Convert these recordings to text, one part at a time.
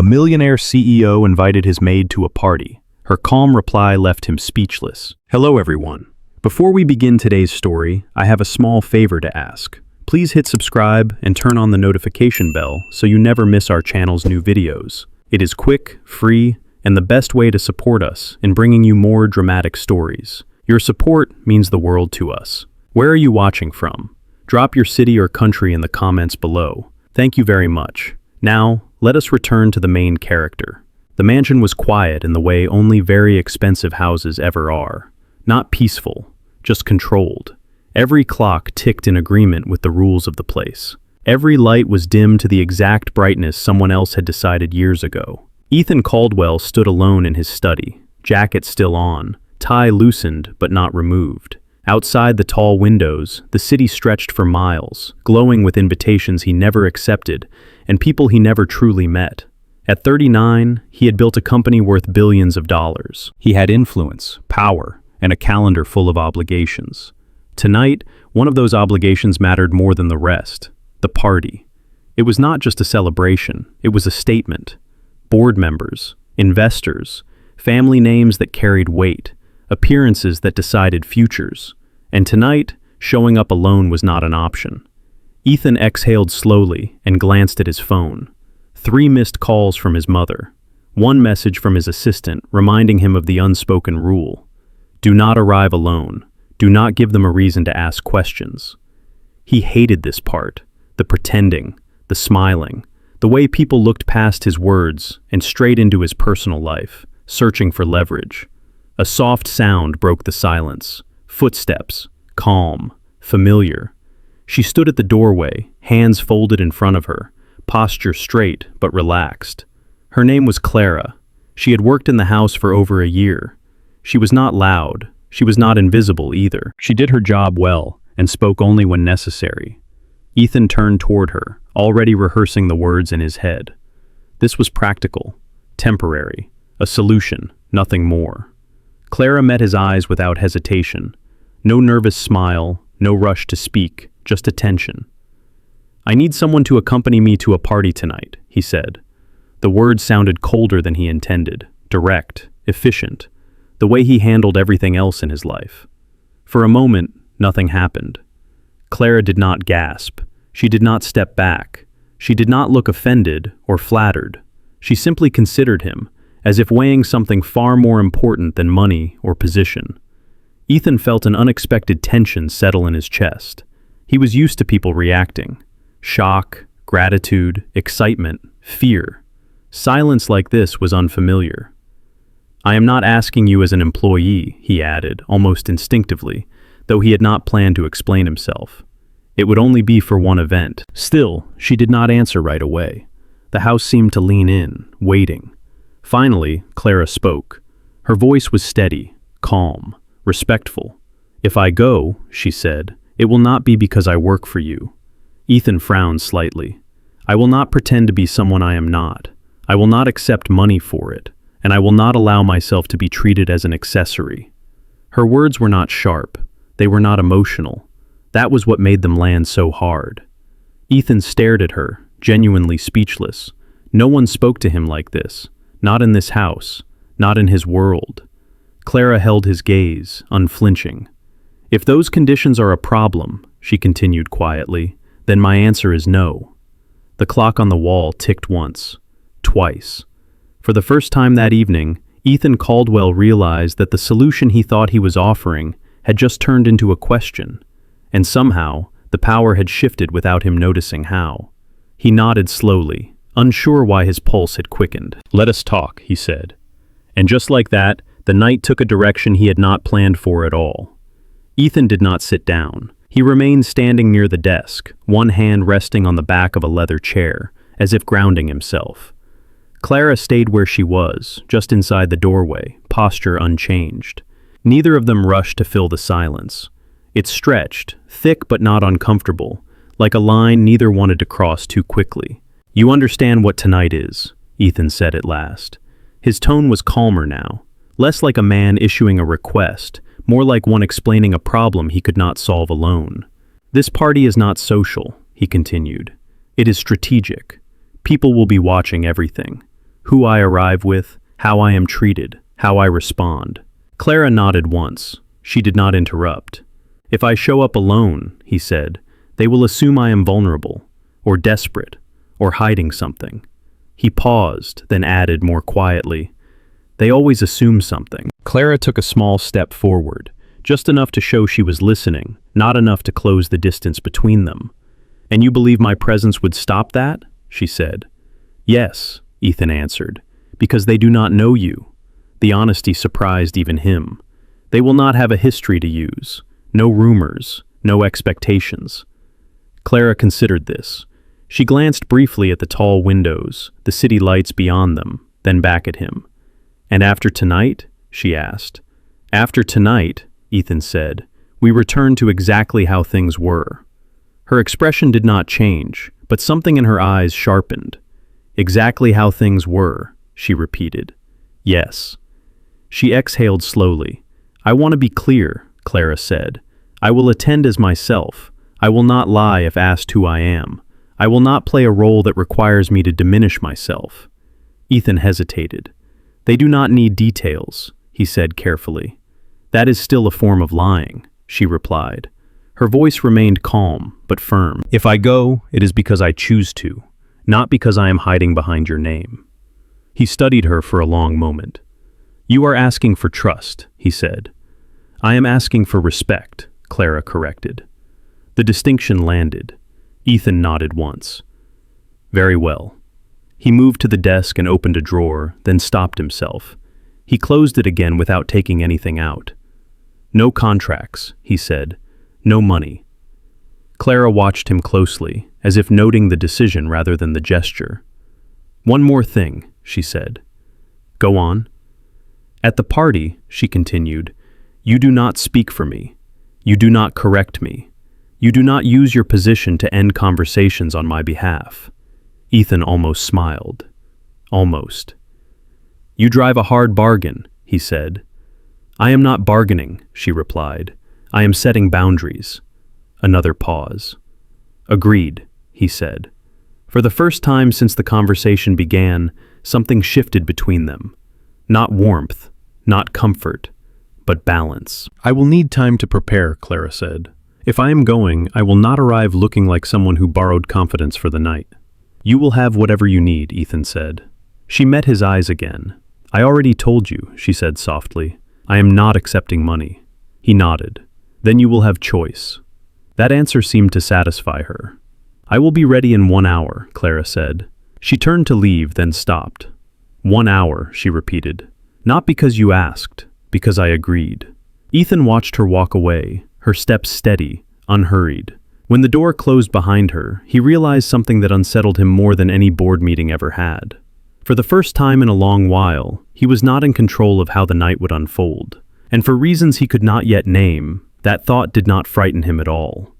A millionaire CEO invited his maid to a party. Her calm reply left him speechless. Hello, everyone. Before we begin today's story, I have a small favor to ask. Please hit subscribe and turn on the notification bell so you never miss our channel's new videos. It is quick, free, and the best way to support us in bringing you more dramatic stories. Your support means the world to us. Where are you watching from? Drop your city or country in the comments below. Thank you very much. Now, let us return to the main character. The mansion was quiet in the way only very expensive houses ever are. Not peaceful, just controlled. Every clock ticked in agreement with the rules of the place. Every light was dimmed to the exact brightness someone else had decided years ago. Ethan Caldwell stood alone in his study, jacket still on, tie loosened but not removed. Outside the tall windows, the city stretched for miles, glowing with invitations he never accepted and people he never truly met. At 39, he had built a company worth billions of dollars. He had influence, power, and a calendar full of obligations. Tonight, one of those obligations mattered more than the rest: the party. It was not just a celebration, it was a statement. Board members, investors, family names that carried weight, appearances that decided futures. And tonight, showing up alone was not an option. Ethan exhaled slowly and glanced at his phone. 3 missed calls from his mother. 1 message from his assistant reminding him of the unspoken rule. Do not arrive alone. Do not give them a reason to ask questions. He hated this part, the pretending, the smiling, the way people looked past his words and straight into his personal life, searching for leverage. A soft sound broke the silence. Footsteps, calm, familiar. She stood at the doorway, hands folded in front of her, posture straight but relaxed. Her name was Clara. She had worked in the house for over a year. She was not loud. She was not invisible either. She did her job well and spoke only when necessary. Ethan turned toward her, already rehearsing the words in his head. This was practical, temporary, a solution, nothing more. Clara met his eyes without hesitation. No nervous smile, no rush to speak, just attention. I need someone to accompany me to a party tonight, he said. The words sounded colder than he intended, direct, efficient, the way he handled everything else in his life. For a moment, nothing happened. Clara did not gasp. She did not step back. She did not look offended or flattered. She simply considered him, as if weighing something far more important than money or position. Ethan felt an unexpected tension settle in his chest. He was used to people reacting. Shock, gratitude, excitement, fear. Silence like this was unfamiliar. I am not asking you as an employee, he added, almost instinctively, though he had not planned to explain himself. It would only be for one event. Still, she did not answer right away. The house seemed to lean in, waiting. Finally, Clara spoke. Her voice was steady, calm, respectful. If I go, she said, it will not be because I work for you. Ethan frowned slightly. I will not pretend to be someone I am not. I will not accept money for it, and I will not allow myself to be treated as an accessory. Her words were not sharp. They were not emotional. That was what made them land so hard. Ethan stared at her, genuinely speechless. No one spoke to him like this. Not in this house. Not in his world. Clara held his gaze, unflinching. If those conditions are a problem, she continued quietly, then my answer is no. The clock on the wall ticked once, twice. For the first time that evening, Ethan Caldwell realized that the solution he thought he was offering had just turned into a question, and somehow the power had shifted without him noticing how. He nodded slowly, unsure why his pulse had quickened. Let us talk, he said. And just like that, the night took a direction he had not planned for at all. Ethan did not sit down. He remained standing near the desk, one hand resting on the back of a leather chair, as if grounding himself. Clara stayed where she was, just inside the doorway, posture unchanged. Neither of them rushed to fill the silence. It stretched, thick but not uncomfortable, like a line neither wanted to cross too quickly. You understand what tonight is, Ethan said at last. His tone was calmer now, less like a man issuing a request, more like one explaining a problem he could not solve alone. This party is not social, he continued. It is strategic. People will be watching everything. Who I arrive with, how I am treated, how I respond. Clara nodded once. She did not interrupt. If I show up alone, he said, they will assume I am vulnerable, or desperate, or hiding something. He paused, then added more quietly, they always assume something. Clara took a small step forward, just enough to show she was listening, not enough to close the distance between them. And you believe my presence would stop that? She said. Yes, Ethan answered, because they do not know you. The honesty surprised even him. They will not have a history to use, no rumors, no expectations. Clara considered this. She glanced briefly at the tall windows, the city lights beyond them, then back at him. And after tonight? She asked. After tonight, Ethan said, we return to exactly how things were. Her expression did not change, but something in her eyes sharpened. Exactly how things were, she repeated. Yes. She exhaled slowly. I want to be clear, Clara said. I will attend as myself. I will not lie if asked who I am. I will not play a role that requires me to diminish myself. Ethan hesitated. They do not need details, he said carefully. That is still a form of lying, she replied. Her voice remained calm, but firm. If I go, it is because I choose to, not because I am hiding behind your name. He studied her for a long moment. You are asking for trust, he said. I am asking for respect, Clara corrected. The distinction landed. Ethan nodded once. Very well. He moved to the desk and opened a drawer, then stopped himself. He closed it again without taking anything out. No contracts, he said. No money. Clara watched him closely, as if noting the decision rather than the gesture. One more thing, she said. Go on. At the party, she continued, you do not speak for me. You do not correct me. You do not use your position to end conversations on my behalf. Ethan almost smiled. Almost. You drive a hard bargain, he said. I am not bargaining, she replied. I am setting boundaries. Another pause. Agreed, he said. For the first time since the conversation began, something shifted between them. Not warmth, not comfort, but balance. I will need time to prepare, Clara said. If I am going, I will not arrive looking like someone who borrowed confidence for the night. You will have whatever you need, Ethan said. She met his eyes again. I already told you, she said softly. I am not accepting money. He nodded. Then you will have choice. That answer seemed to satisfy her. I will be ready in 1 hour, Clara said. She turned to leave, then stopped. 1 hour, she repeated. Not because you asked, because I agreed. Ethan watched her walk away, her steps steady, unhurried. When the door closed behind her, he realized something that unsettled him more than any board meeting ever had. For the first time in a long while, he was not in control of how the night would unfold. And for reasons he could not yet name, that thought did not frighten him at all.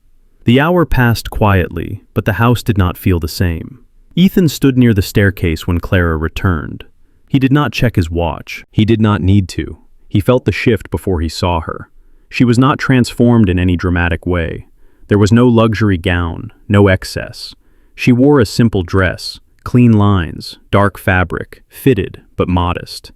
The hour passed quietly, but the house did not feel the same. Ethan stood near the staircase when Clara returned. He did not check his watch. He did not need to. He felt the shift before he saw her. She was not transformed in any dramatic way. There was no luxury gown, no excess. She wore a simple dress, clean lines, dark fabric, fitted but modest.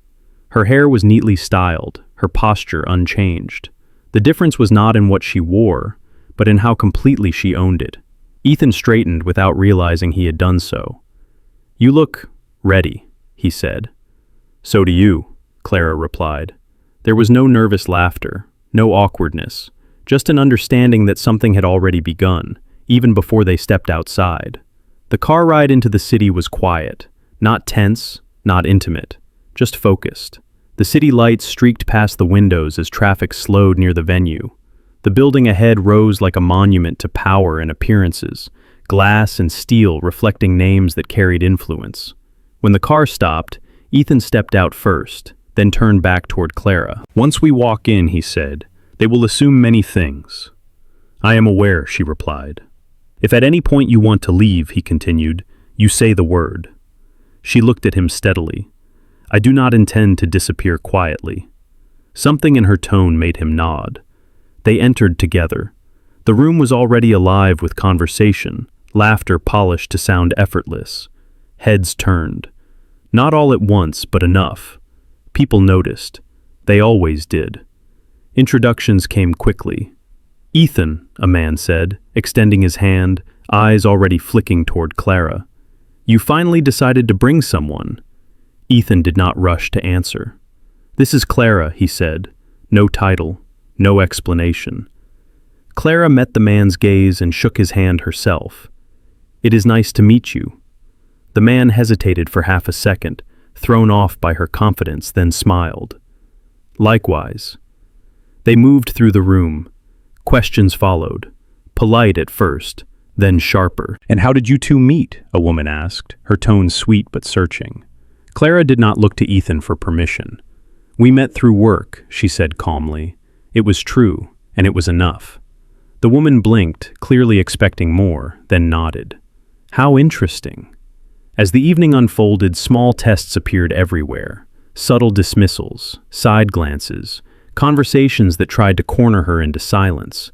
Her hair was neatly styled, her posture unchanged. The difference was not in what she wore, but in how completely she owned it. Ethan straightened without realizing he had done so. You look ready, he said. So do you, Clara replied. There was no nervous laughter, no awkwardness, just an understanding that something had already begun, even before they stepped outside. The car ride into the city was quiet, not tense, not intimate, just focused. The city lights streaked past the windows as traffic slowed near the venue. The building ahead rose like a monument to power and appearances, glass and steel reflecting names that carried influence. When the car stopped, Ethan stepped out first, then turned back toward Clara. Once we walk in, he said, they will assume many things. I am aware, she replied. If at any point you want to leave, he continued, you say the word. She looked at him steadily. I do not intend to disappear quietly. Something in her tone made him nod. They entered together. The room was already alive with conversation, laughter polished to sound effortless. Heads turned. Not all at once, but enough. People noticed. They always did. Introductions came quickly. "Ethan," a man said, extending his hand, eyes already flicking toward Clara. "You finally decided to bring someone." Ethan did not rush to answer. "This is Clara," he said. No title, no explanation. Clara met the man's gaze and shook his hand herself. "It is nice to meet you." The man hesitated for half a second, thrown off by her confidence, then smiled. "Likewise." They moved through the room. Questions followed, polite at first, then sharper. "And how did you two meet?" a woman asked, her tone sweet but searching. Clara did not look to Ethan for permission. "We met through work," she said calmly. It was true, and it was enough. The woman blinked, clearly expecting more, then nodded. How interesting. As the evening unfolded, small tests appeared everywhere. Subtle dismissals, side glances, conversations that tried to corner her into silence.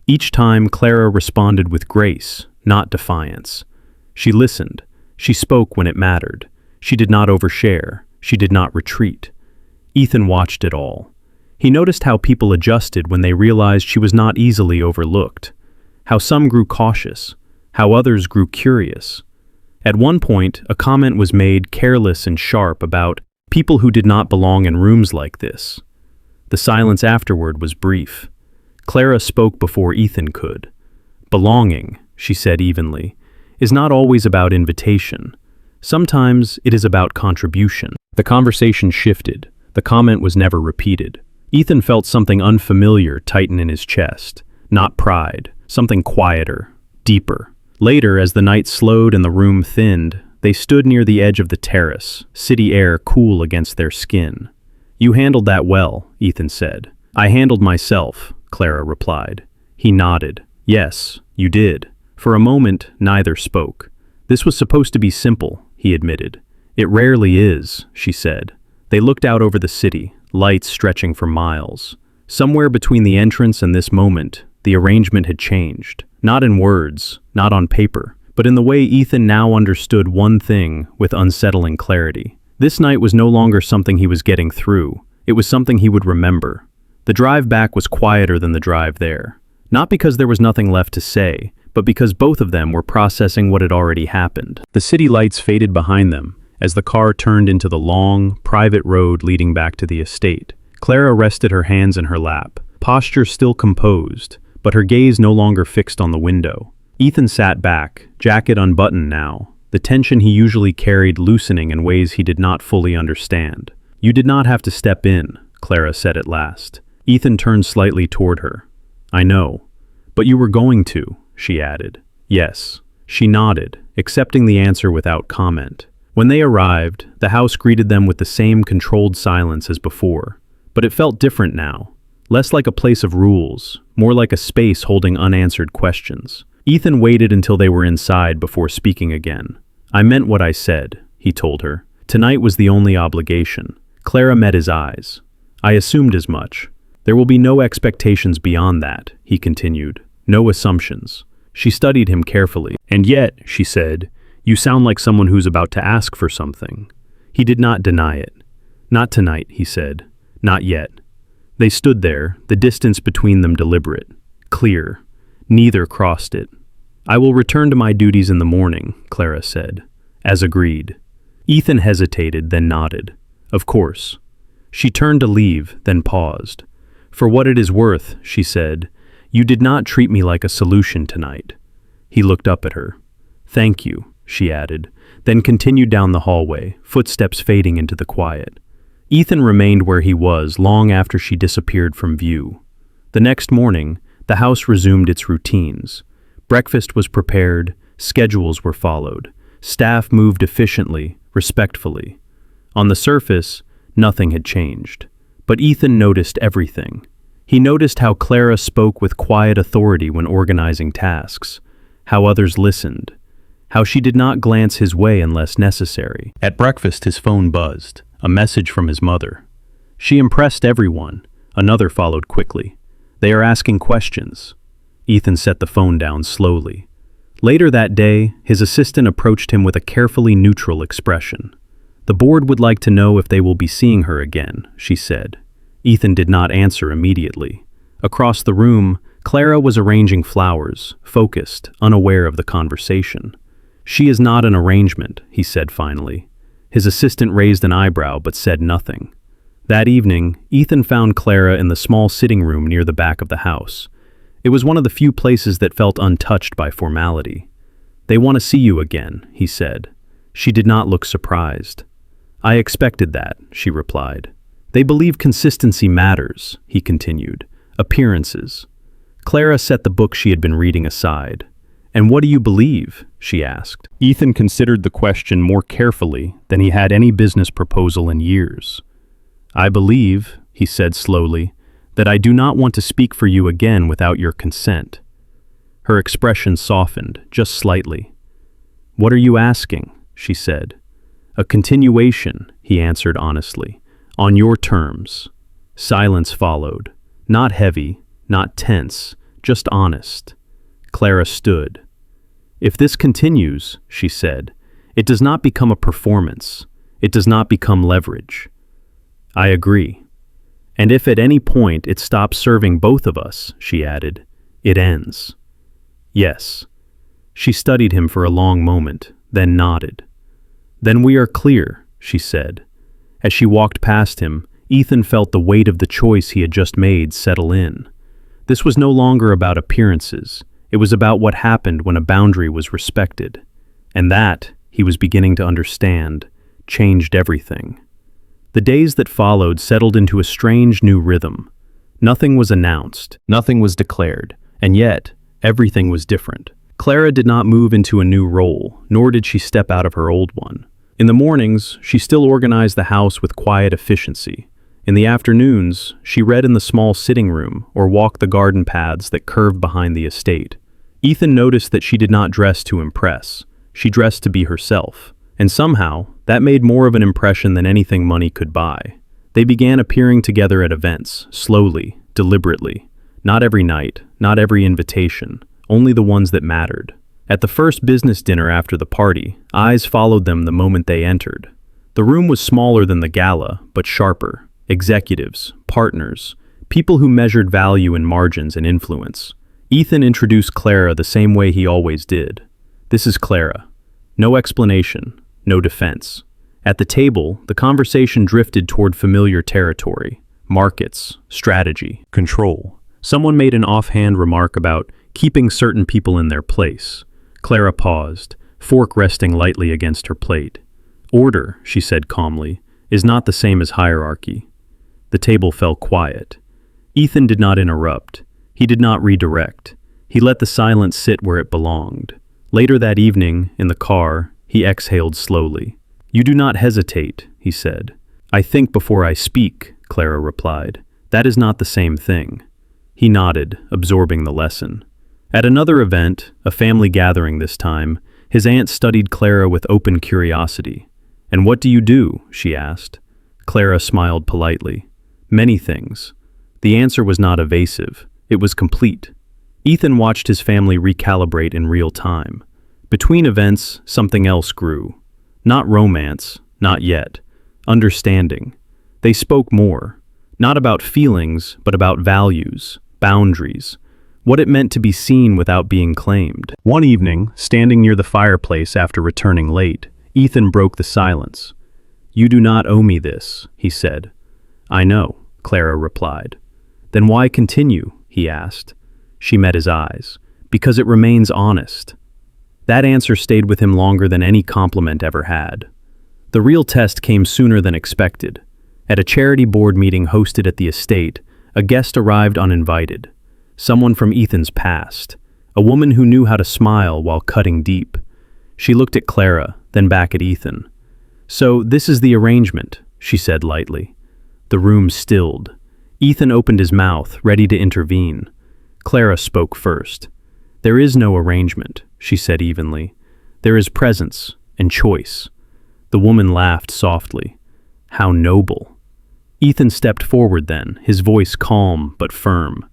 Each time, Clara responded with grace, not defiance. She listened. She spoke when it mattered. She did not overshare. She did not retreat. Ethan watched it all. He noticed how people adjusted when they realized she was not easily overlooked. How some grew cautious. How others grew curious. At one point, a comment was made, careless and sharp, about people who did not belong in rooms like this. The silence afterward was brief. Clara spoke before Ethan could. "Belonging," she said evenly, "is not always about invitation. Sometimes it is about contribution." The conversation shifted. The comment was never repeated. Ethan felt something unfamiliar tighten in his chest. Not pride, something quieter, deeper. Later, as the night slowed and the room thinned, they stood near the edge of the terrace, city air cool against their skin. "You handled that well," Ethan said. "I handled myself," Clara replied. He nodded. "Yes, you did." For a moment, neither spoke. "This was supposed to be simple," he admitted. "It rarely is," she said. They looked out over the city, lights stretching for miles. Somewhere between the entrance and this moment, the arrangement had changed. Not in words, not on paper, but in the way Ethan now understood one thing with unsettling clarity. This night was no longer something he was getting through. It was something he would remember. The drive back was quieter than the drive there. Not because there was nothing left to say, but because both of them were processing what had already happened. The city lights faded behind them as the car turned into the long, private road leading back to the estate. Clara rested her hands in her lap, posture still composed, but her gaze no longer fixed on the window. Ethan sat back, jacket unbuttoned now, the tension he usually carried loosening in ways he did not fully understand. "You did not have to step in," Clara said at last. Ethan turned slightly toward her. "I know. But you were going to," she added. "Yes." She nodded, accepting the answer without comment. When they arrived, the house greeted them with the same controlled silence as before. But it felt different now. Less like a place of rules, more like a space holding unanswered questions. Ethan waited until they were inside before speaking again. "I meant what I said," he told her. Tonight was the only obligation. Clara met his eyes. "I assumed as much. There will be no expectations beyond that," he continued. "No assumptions." She studied him carefully. "And yet," she said, "you sound like someone who's about to ask for something." He did not deny it. "Not tonight," he said. "Not yet." They stood there, the distance between them deliberate, clear. Neither crossed it. "I will return to my duties in the morning," Clara said. "As agreed." Ethan hesitated, then nodded. "Of course." She turned to leave, then paused. "For what it is worth," she said, "you did not treat me like a solution tonight." He looked up at her. "Thank you," she added, then continued down the hallway, footsteps fading into the quiet. Ethan remained where he was long after she disappeared from view. The next morning, the house resumed its routines. Breakfast was prepared, schedules were followed, staff moved efficiently, respectfully. On the surface, nothing had changed. But Ethan noticed everything. He noticed how Clara spoke with quiet authority when organizing tasks, how others listened, how she did not glance his way unless necessary. At breakfast, his phone buzzed, a message from his mother. She impressed everyone. Another followed quickly. "They are asking questions." Ethan set the phone down slowly. Later that day, his assistant approached him with a carefully neutral expression. The board would like to know if they will be seeing her again, she said. Ethan did not answer immediately. Across the room, Clara was arranging flowers, focused, unaware of the conversation. She is not an arrangement, he said finally. His assistant raised an eyebrow but said nothing. That evening, Ethan found Clara in the small sitting room near the back of the house. It was one of the few places that felt untouched by formality. "They want to see you again," he said. She did not look surprised. "I expected that," she replied. "They believe consistency matters," he continued. "Appearances." Clara set the book she had been reading aside. "And what do you believe?" she asked. Ethan considered the question more carefully than he had any business proposal in years. "I believe," he said slowly, "that I do not want to speak for you again without your consent." Her expression softened, just slightly. "What are you asking?" she said. "A continuation," he answered honestly, "on your terms." Silence followed. Not heavy, not tense, just honest. Clara stood. "If this continues," she said, "it does not become a performance. It does not become leverage." "I agree. And if at any point it stops serving both of us," she added, "it ends." "Yes." She studied him for a long moment, then nodded. "Then we are clear," she said. As she walked past him, Ethan felt the weight of the choice he had just made settle in. This was no longer about appearances. It was about what happened when a boundary was respected. And that, he was beginning to understand, changed everything. The days that followed settled into a strange new rhythm. Nothing was announced, nothing was declared, and yet, everything was different. Clara did not move into a new role, nor did she step out of her old one. In the mornings, she still organized the house with quiet efficiency. In the afternoons, she read in the small sitting room or walked the garden paths that curved behind the estate. Ethan noticed that she did not dress to impress. She dressed to be herself. And somehow, that made more of an impression than anything money could buy. They began appearing together at events, slowly, deliberately. Not every night, not every invitation, only the ones that mattered. At the first business dinner after the party, eyes followed them the moment they entered. The room was smaller than the gala, but sharper. Executives, partners, people who measured value in margins and influence. Ethan introduced Clara the same way he always did. "This is Clara." No explanation, no defense. At the table, the conversation drifted toward familiar territory: markets, strategy, control. Someone made an offhand remark about keeping certain people in their place. Clara paused, fork resting lightly against her plate. "Order," she said calmly, "is not the same as hierarchy." The table fell quiet. Ethan did not interrupt. He did not redirect. He let the silence sit where it belonged. Later that evening, in the car, he exhaled slowly. "You do not hesitate," he said. "I think before I speak," Clara replied. "That is not the same thing." He nodded, absorbing the lesson. At another event, a family gathering this time, his aunt studied Clara with open curiosity. "And what do you do?" she asked. Clara smiled politely. "Many things." The answer was not evasive. It was complete. Ethan watched his family recalibrate in real time. Between events, something else grew. Not romance, not yet. Understanding. They spoke more. Not about feelings, but about values, boundaries, what it meant to be seen without being claimed. One evening, standing near the fireplace after returning late, Ethan broke the silence. "You do not owe me this," he said. "I know," Clara replied. "Then why continue?" he asked. She met his eyes. "Because it remains honest." That answer stayed with him longer than any compliment ever had. The real test came sooner than expected. At a charity board meeting hosted at the estate, a guest arrived uninvited. Someone from Ethan's past. A woman who knew how to smile while cutting deep. She looked at Clara, then back at Ethan. "So this is the arrangement," she said lightly. The room stilled. Ethan opened his mouth, ready to intervene. Clara spoke first. "There is no arrangement," she said evenly. "There is presence and choice." The woman laughed softly. "How noble." Ethan stepped forward then, his voice calm but firm.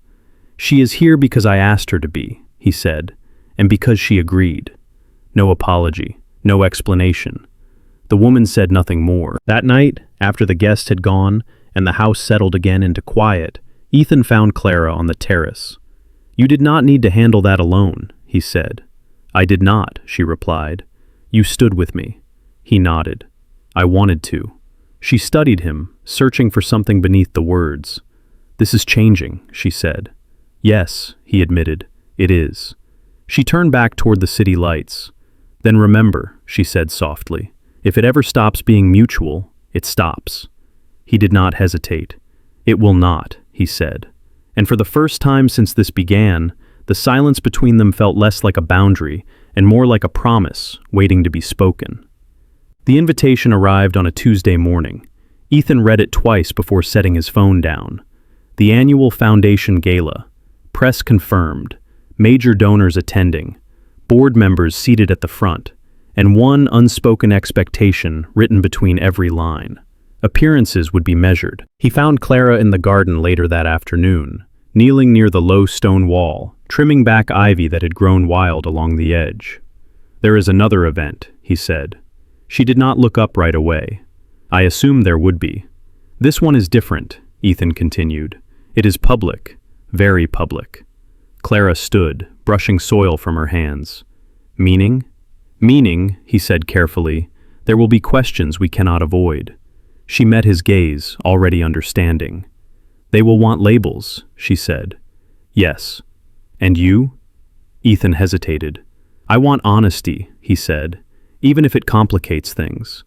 "She is here because I asked her to be," he said, "and because she agreed." No apology, no explanation. The woman said nothing more. That night, after the guests had gone and the house settled again into quiet, Ethan found Clara on the terrace. "You did not need to handle that alone," he said. "I did not," she replied. "You stood with me." He nodded. "I wanted to." She studied him, searching for something beneath the words. "This is changing," she said. "Yes," he admitted, "it is." She turned back toward the city lights. "Then remember," she said softly, "if it ever stops being mutual, it stops." He did not hesitate. "It will not," he said. And for the first time since this began, the silence between them felt less like a boundary and more like a promise waiting to be spoken. The invitation arrived on a Tuesday morning. Ethan read it twice before setting his phone down. The annual foundation gala. Press confirmed. Major donors attending. Board members seated at the front. And one unspoken expectation written between every line. Appearances would be measured. He found Clara in the garden later that afternoon, kneeling near the low stone wall, trimming back ivy that had grown wild along the edge. "There is another event," he said. She did not look up right away. "I assumed there would be." "This one is different," Ethan continued. "It is public, very public." Clara stood, brushing soil from her hands. "Meaning?" "Meaning," he said carefully, "there will be questions we cannot avoid." She met his gaze, already understanding. "They will want labels," she said. "Yes." "And you?" Ethan hesitated. "I want honesty," he said, "even if it complicates things."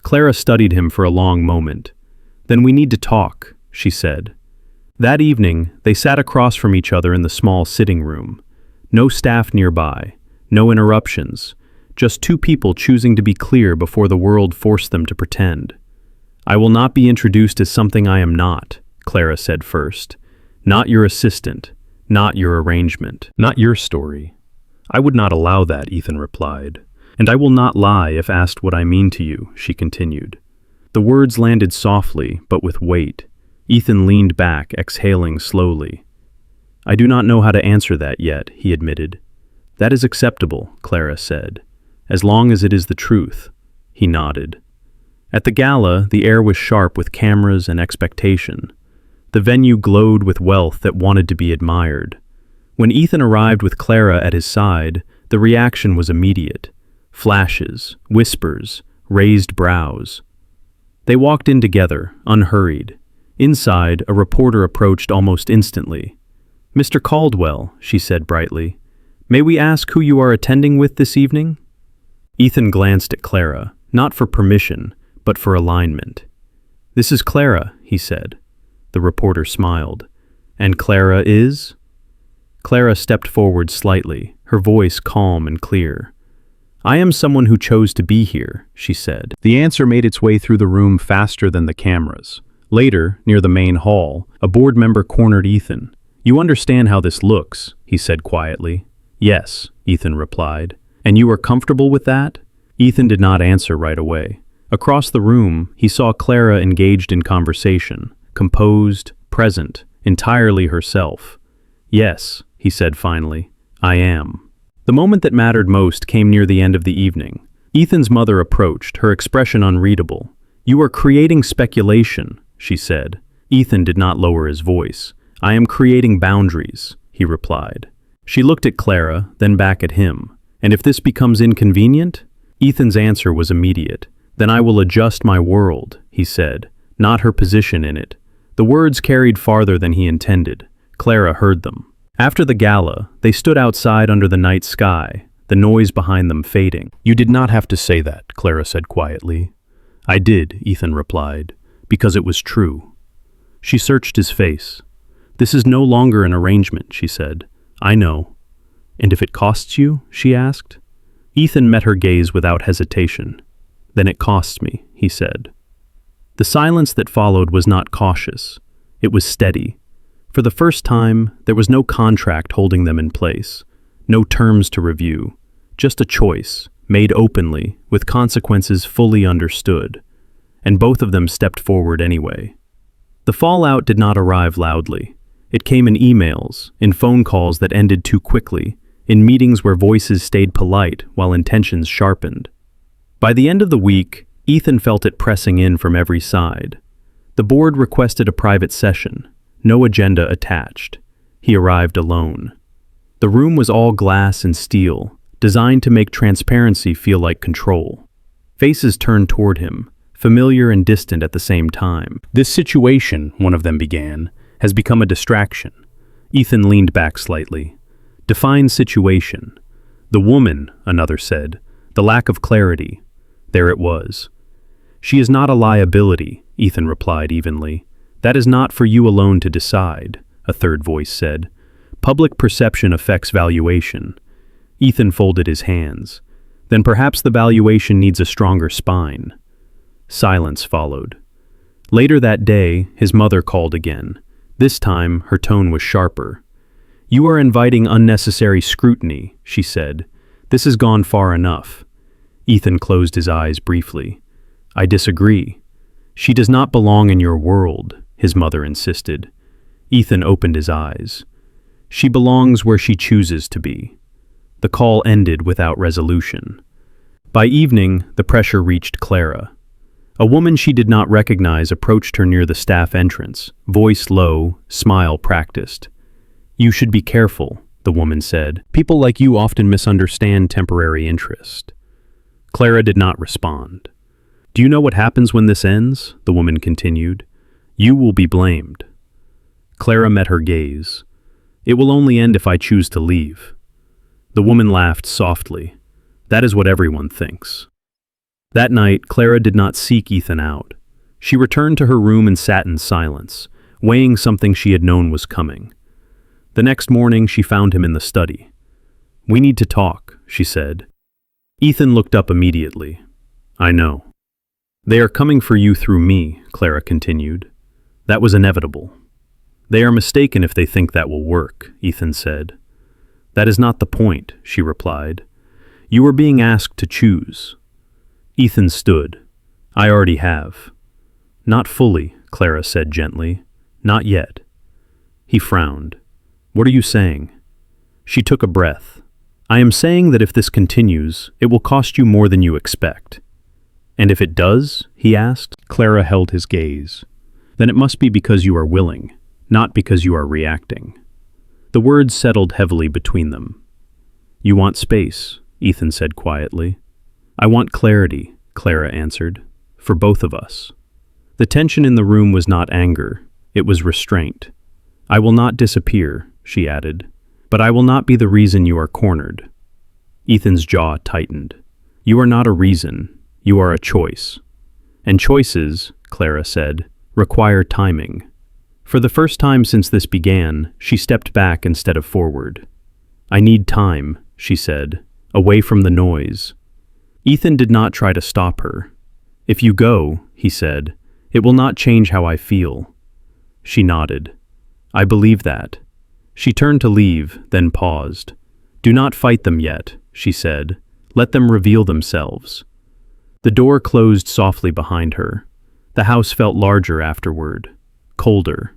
Clara studied him for a long moment. "Then we need to talk," she said. That evening, they sat across from each other in the small sitting room. No staff nearby, no interruptions, just two people choosing to be clear before the world forced them to pretend. "I will not be introduced as something I am not," Clara said first. "Not your assistant, not your arrangement, not your story." "I would not allow that," Ethan replied. "And I will not lie if asked what I mean to you," she continued. The words landed softly, but with weight. Ethan leaned back, exhaling slowly. "I do not know how to answer that yet," he admitted. "That is acceptable," Clara said. "As long as it is the truth." He nodded. At the gala, the air was sharp with cameras and expectation. The venue glowed with wealth that wanted to be admired. When Ethan arrived with Clara at his side, the reaction was immediate. Flashes, whispers, raised brows. They walked in together, unhurried. Inside, a reporter approached almost instantly. "Mr. Caldwell," she said brightly, "may we ask who you are attending with this evening?" Ethan glanced at Clara, not for permission, but for alignment. "This is Clara," he said. The reporter smiled. "And Clara is?" Clara stepped forward slightly, her voice calm and clear. "I am someone who chose to be here," she said. The answer made its way through the room faster than the cameras. Later, near the main hall, a board member cornered Ethan. "You understand how this looks," he said quietly. "Yes," Ethan replied. "And you are comfortable with that?" Ethan did not answer right away. Across the room, he saw Clara engaged in conversation, composed, present, entirely herself. "Yes," he said finally, "I am." The moment that mattered most came near the end of the evening. Ethan's mother approached, her expression unreadable. "You are creating speculation," she said. Ethan did not lower his voice. "I am creating boundaries," he replied. She looked at Clara, then back at him. "And if this becomes inconvenient?" Ethan's answer was immediate. "Then I will adjust my world," he said, not her position in it. The words carried farther than he intended. Clara heard them. After the gala, they stood outside under the night sky, the noise behind them fading. "You did not have to say that," Clara said quietly. "I did," Ethan replied, "because it was true." She searched his face. "This is no longer an arrangement," she said. "I know." "And if it costs you?" she asked. Ethan met her gaze without hesitation. "Then it costs me," he said. The silence that followed was not cautious. It was steady. For the first time, there was no contract holding them in place, no terms to review, just a choice, made openly, with consequences fully understood. And both of them stepped forward anyway. The fallout did not arrive loudly. It came in emails, in phone calls that ended too quickly, in meetings where voices stayed polite while intentions sharpened. By the end of the week, Ethan felt it pressing in from every side. The board requested a private session, no agenda attached. He arrived alone. The room was all glass and steel, designed to make transparency feel like control. Faces turned toward him, familiar and distant at the same time. "This situation," one of them began, "has become a distraction." Ethan leaned back slightly. "Define situation." "The woman," another said. "The lack of clarity." There it was. "She is not a liability," Ethan replied evenly. "That is not for you alone to decide," a third voice said. "Public perception affects valuation." Ethan folded his hands. "Then perhaps the valuation needs a stronger spine." Silence followed. Later that day, his mother called again. This time, her tone was sharper. "You are inviting unnecessary scrutiny," she said. "This has gone far enough." Ethan closed his eyes briefly. "I disagree." "She does not belong in your world," his mother insisted. Ethan opened his eyes. "She belongs where she chooses to be." The call ended without resolution. By evening, the pressure reached Clara. A woman she did not recognize approached her near the staff entrance, voice low, smile practiced. "You should be careful," the woman said. "People like you often misunderstand temporary interest." Clara did not respond. "Do you know what happens when this ends?" the woman continued. "You will be blamed." Clara met her gaze. "It will only end if I choose to leave." The woman laughed softly. "That is what everyone thinks." That night, Clara did not seek Ethan out. She returned to her room and sat in silence, weighing something she had known was coming. The next morning, she found him in the study. "We need to talk," she said. Ethan looked up immediately. "I know." "They are coming for you through me," Clara continued. "That was inevitable." "They are mistaken if they think that will work," Ethan said. "That is not the point," she replied. "You are being asked to choose." Ethan stood. "I already have." "Not fully," Clara said gently. "Not yet." He frowned. "What are you saying?" She took a breath. "I am saying that if this continues, it will cost you more than you expect." "And if it does?" he asked. Clara held his gaze. "Then it must be because you are willing, not because you are reacting." The words settled heavily between them. "You want space," Ethan said quietly. "I want clarity," Clara answered, "for both of us." The tension in the room was not anger, it was restraint. "I will not disappear," she added, "but I will not be the reason you are cornered." Ethan's jaw tightened. "You are not a reason, you are a choice." "And choices," Clara said, "require timing." For the first time since this began, she stepped back instead of forward. "I need time," she said, "away from the noise." Ethan did not try to stop her. "If you go," he said, "it will not change how I feel." She nodded. "I believe that." She turned to leave, then paused. "Do not fight them yet," she said. "Let them reveal themselves." The door closed softly behind her. The house felt larger afterward, colder.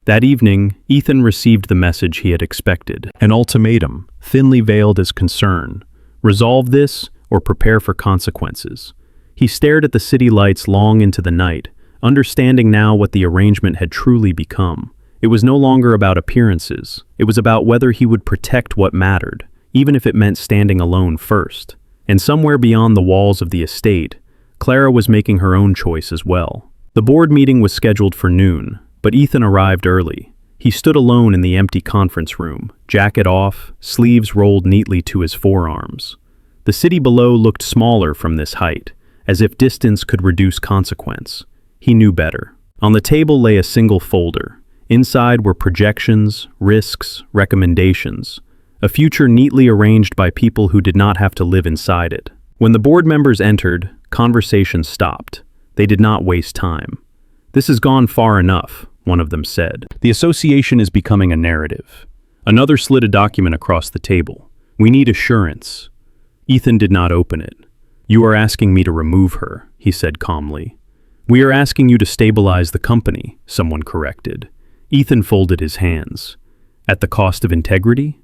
That evening, Ethan received the message he had expected, an ultimatum, thinly veiled as concern. Resolve this, or prepare for consequences. He stared at the city lights long into the night, understanding now what the arrangement had truly become. It was no longer about appearances. It was about whether he would protect what mattered, even if it meant standing alone first. And somewhere beyond the walls of the estate, Clara was making her own choice as well. The board meeting was scheduled for noon, but Ethan arrived early. He stood alone in the empty conference room, jacket off, sleeves rolled neatly to his forearms. The city below looked smaller from this height, as if distance could reduce consequence. He knew better. On the table lay a single folder. Inside were projections, risks, recommendations. A future neatly arranged by people who did not have to live inside it. When the board members entered, conversation stopped. They did not waste time. "This has gone far enough," one of them said. "The association is becoming a narrative." Another slid a document across the table. "We need assurance." Ethan did not open it. "You are asking me to remove her," he said calmly. "We are asking you to stabilize the company," someone corrected. Ethan folded his hands. "At the cost of integrity?"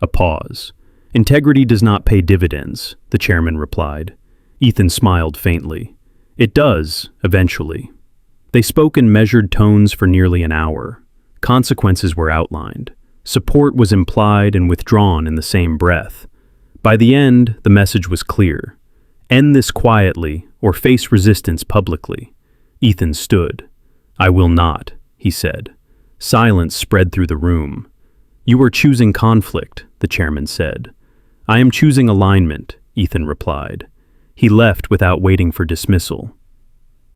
A pause. "Integrity does not pay dividends," the chairman replied. Ethan smiled faintly. It does, eventually. They spoke in measured tones for nearly an hour. Consequences were outlined. Support was implied and withdrawn in the same breath. By the end, the message was clear. End this quietly or face resistance publicly. Ethan stood. I will not, he said. Silence spread through the room. You are choosing conflict, the chairman said. I am choosing alignment, Ethan replied. He left without waiting for dismissal.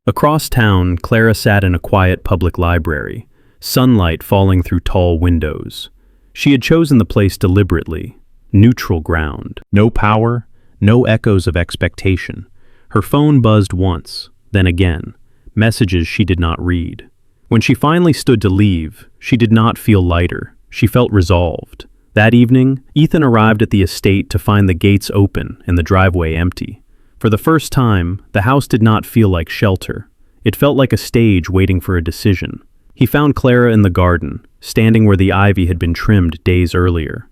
Across town, Clara sat in a quiet public library, sunlight falling through tall windows. She had chosen the place deliberately, neutral ground. No power, no echoes of expectation. Her phone buzzed once, then again, messages she did not read. When she finally stood to leave, she did not feel lighter. She felt resolved. That evening, Ethan arrived at the estate to find the gates open and the driveway empty. For the first time, the house did not feel like shelter. It felt like a stage waiting for a decision. He found Clara in the garden, standing where the ivy had been trimmed days earlier.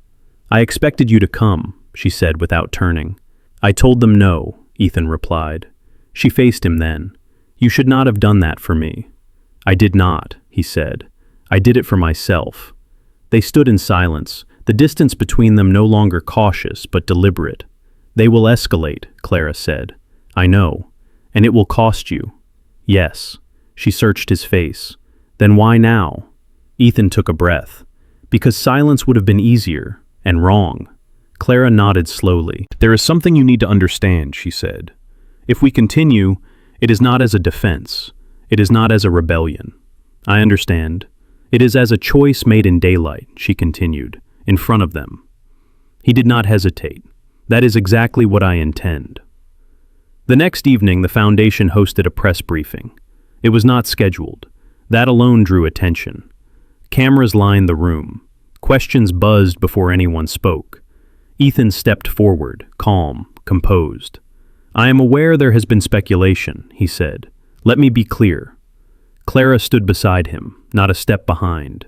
I expected you to come, she said without turning. I told them no, Ethan replied. She faced him then. You should not have done that for me. I did not, he said. I did it for myself. They stood in silence, the distance between them no longer cautious but deliberate. They will escalate, Clara said. I know. And it will cost you. Yes. She searched his face. Then why now? Ethan took a breath. Because silence would have been easier, and wrong. Clara nodded slowly. There is something you need to understand, she said. If we continue, it is not as a defense. It is not as a rebellion. I understand. It is as a choice made in daylight, she continued, in front of them. He did not hesitate. That is exactly what I intend. The next evening, the foundation hosted a press briefing. It was not scheduled. That alone drew attention. Cameras lined the room. Questions buzzed before anyone spoke. Ethan stepped forward, calm, composed. I am aware there has been speculation, he said. Let me be clear. Clara stood beside him, not a step behind.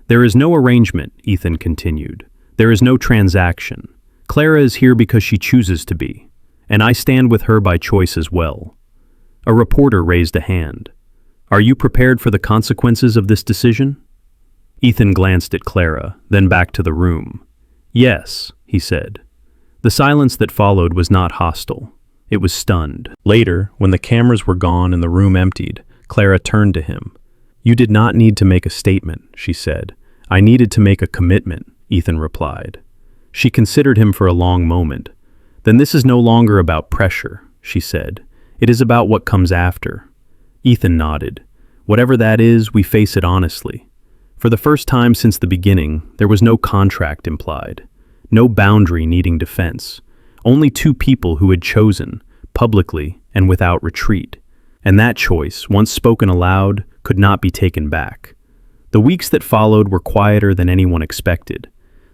There is no arrangement, Ethan continued. There is no transaction. Clara is here because she chooses to be, and I stand with her by choice as well. A reporter raised a hand. Are you prepared for the consequences of this decision? Ethan glanced at Clara, then back to the room. Yes, he said. The silence that followed was not hostile. It was stunned. Later, when the cameras were gone and the room emptied, Clara turned to him. You did not need to make a statement, she said. I needed to make a commitment, Ethan replied. She considered him for a long moment. Then this is no longer about pressure, she said. It is about what comes after. Ethan nodded. Whatever that is, we face it honestly. For the first time since the beginning, there was no contract implied. No boundary needing defense. Only two people who had chosen, publicly and without retreat. And that choice, once spoken aloud, could not be taken back. The weeks that followed were quieter than anyone expected.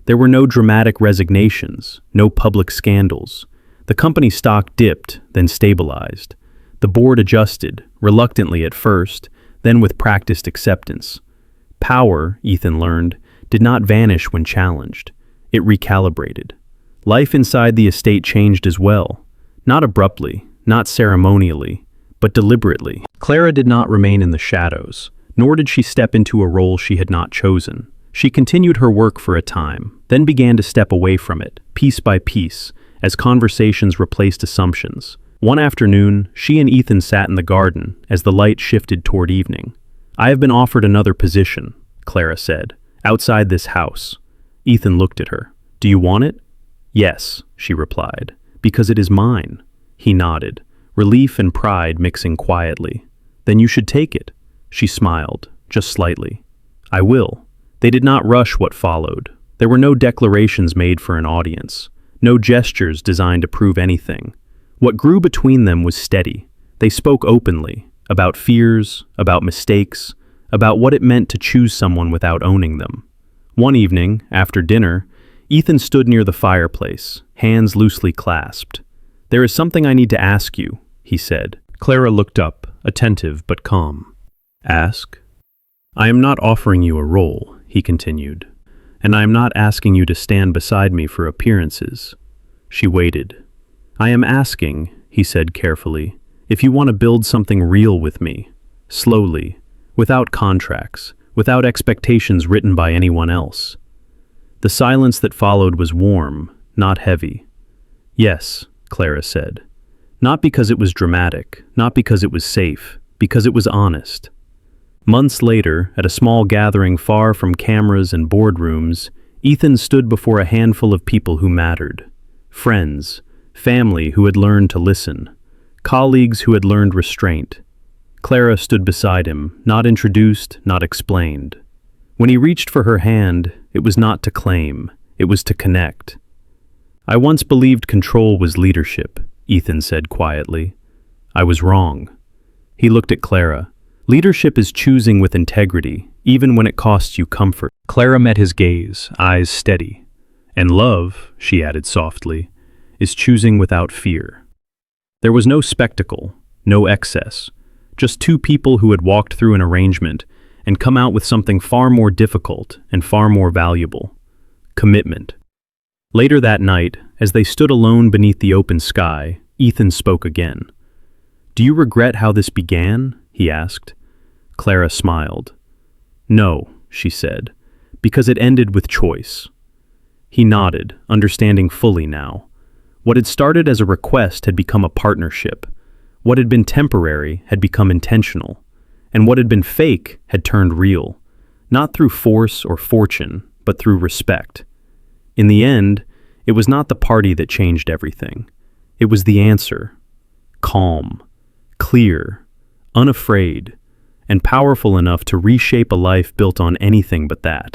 There were no dramatic resignations, no public scandals. The company stock dipped, then stabilized. The board adjusted, reluctantly at first, then with practiced acceptance. Power, Ethan learned, did not vanish when challenged. It recalibrated. Life inside the estate changed as well. Not abruptly, not ceremonially, but deliberately. Clara did not remain in the shadows, nor did she step into a role she had not chosen. She continued her work for a time, then began to step away from it, piece by piece, as conversations replaced assumptions. One afternoon, she and Ethan sat in the garden as the light shifted toward evening. I have been offered another position, Clara said, outside this house. Ethan looked at her. Do you want it? Yes, she replied, because it is mine. He nodded, relief and pride mixing quietly. Then you should take it. She smiled, just slightly. I will. They did not rush what followed. There were no declarations made for an audience, no gestures designed to prove anything. What grew between them was steady. They spoke openly, about fears, about mistakes, about what it meant to choose someone without owning them. One evening, after dinner, Ethan stood near the fireplace, hands loosely clasped. There is something I need to ask you, he said. Clara looked up, attentive but calm. Ask? I am not offering you a role, he continued, and I am not asking you to stand beside me for appearances. She waited. I am asking, he said carefully, if you want to build something real with me, slowly, without contracts, without expectations written by anyone else. The silence that followed was warm, not heavy. Yes, Clara said. Not because it was dramatic, not because it was safe, because it was honest. Months later, at a small gathering far from cameras and boardrooms, Ethan stood before a handful of people who mattered. Friends, family who had learned to listen, colleagues who had learned restraint. Clara stood beside him, not introduced, not explained. When he reached for her hand, it was not to claim, it was to connect. I once believed control was leadership, Ethan said quietly. I was wrong. He looked at Clara. Leadership is choosing with integrity, even when it costs you comfort. Clara met his gaze, eyes steady. And love, she added softly, is choosing without fear. There was no spectacle, no excess, just two people who had walked through an arrangement and come out with something far more difficult and far more valuable: commitment. Later that night, as they stood alone beneath the open sky, Ethan spoke again. "Do you regret how this began?" he asked. Clara smiled. "No," she said, "because it ended with choice." He nodded, understanding fully now. What had started as a request had become a partnership. What had been temporary had become intentional. And what had been fake had turned real, not through force or fortune, but through respect. In the end, it was not the party that changed everything. It was the answer. Calm, clear, unafraid, and powerful enough to reshape a life built on anything but that.